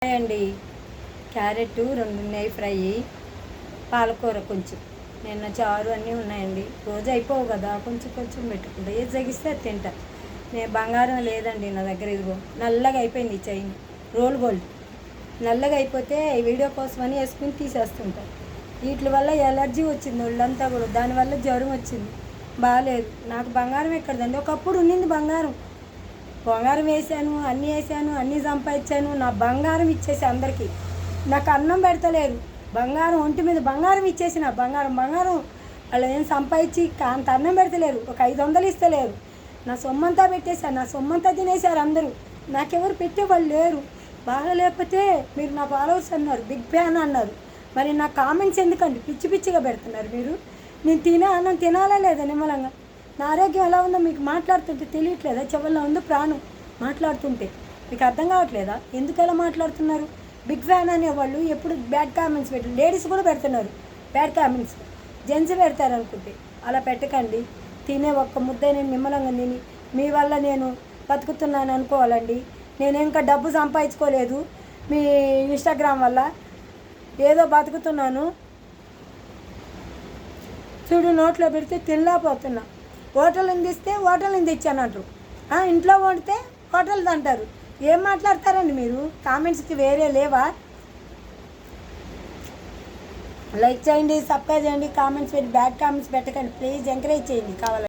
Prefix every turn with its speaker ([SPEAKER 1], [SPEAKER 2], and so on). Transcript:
[SPEAKER 1] Hi అండి. Carrot 2 ఉన్నాయి fry, పాలకూర కొంచెం, నిన్న చారు అన్నీ ఉన్నాయండి. రోజు అయిపోవు కదా, కొంచెం కొంచెం పెట్టుకుంటా, ఏది తగ్గిస్తే అది తింటా. నేను బంగారం లేదండి నా దగ్గర. ఇదిగో నల్లగా అయిపోయింది ఈ చైన్, రోల్ గోల్డ్. నల్లగా అయిపోతే ఈ వీడియో కోసం అని వేసుకుని తీసేస్తుంటా. వీటి వల్ల ఎలర్జీ వచ్చింది ఒళ్ళంతా కూడా, దానివల్ల జ్వరం వచ్చింది, బాగాలేదు. నాకు బంగారం ఎక్కడదండి, ఒకప్పుడు ఉన్నింది బంగారం. బంగారం వేసాను, అన్నీ సంపాదించాను. నా బంగారం ఇచ్చేసి అందరికీ నాకు అన్నం పెడతలేరు. బంగారం ఒంటి మీద బంగారం ఇచ్చేసి నా బంగారం వాళ్ళు ఏం సంపాదించి అంత అన్నం పెడతలేరు. ఒక 500 ఇస్తలేరు. నా సొమ్మంతా పెట్టేశారు, నా సొమ్మంతా తినేశారు అందరూ. నాకెవరు పెట్టేవాళ్ళు లేరు. బాగా లేకపోతే మీరు నా ఫాలోవర్స్ అన్నారు, బిగ్ ఫ్యాన్ అన్నారు. మరి నా కామెంట్స్ ఎందుకండి పిచ్చి పిచ్చిగా పెడుతున్నారు మీరు? నేను తినే అన్నం తినాలా లేదా నిమ్మలంగా? నా ఆరోగ్యం ఎలా ఉందో మీకు మాట్లాడుతుంటే తెలియట్లేదా? చెవుల్లో ఉందో ప్రాణం మాట్లాడుతుంటే మీకు అర్థం కావట్లేదా? ఎందుకు ఎలా మాట్లాడుతున్నారు? బిగ్ ఫ్యాన్ అనేవాళ్ళు ఎప్పుడు బ్యాడ్ కామెంట్స్ పెట్టారు. లేడీస్ కూడా పెడుతున్నారు బ్యాడ్ కామెంట్స్, జెంట్స్ పెడతారు అనుకుంటే. అలా పెట్టకండి. తినే ఒక్క ముద్ద నేను నిమ్మలంగా తిని మీ వల్ల నేను బతుకుతున్నాను అనుకోవాలండి. నేను ఇంకా డబ్బు సంపాదించుకోలేదు మీ ఇన్స్టాగ్రామ్ వల్ల, ఏదో బతుకుతున్నాను. చూడు, నోట్లో పెడితే తినలేకపోతున్నా. హోటల్ నుంచి ఇస్తే హోటల్ నుంచి ఇచ్చానంటారు, ఇంట్లో వండితే హోటల్ అంటారు. ఏం మాట్లాడతారండి మీరు? కామెంట్స్కి వేరే లేవా? లైక్ చేయండి, సబ్స్క్రైబ్ చేయండి, కామెంట్స్ పెట్టి బ్యాడ్ కామెంట్స్ పెట్టకండి ప్లీజ్. ఎంకరేజ్ చేయండి కావాలి.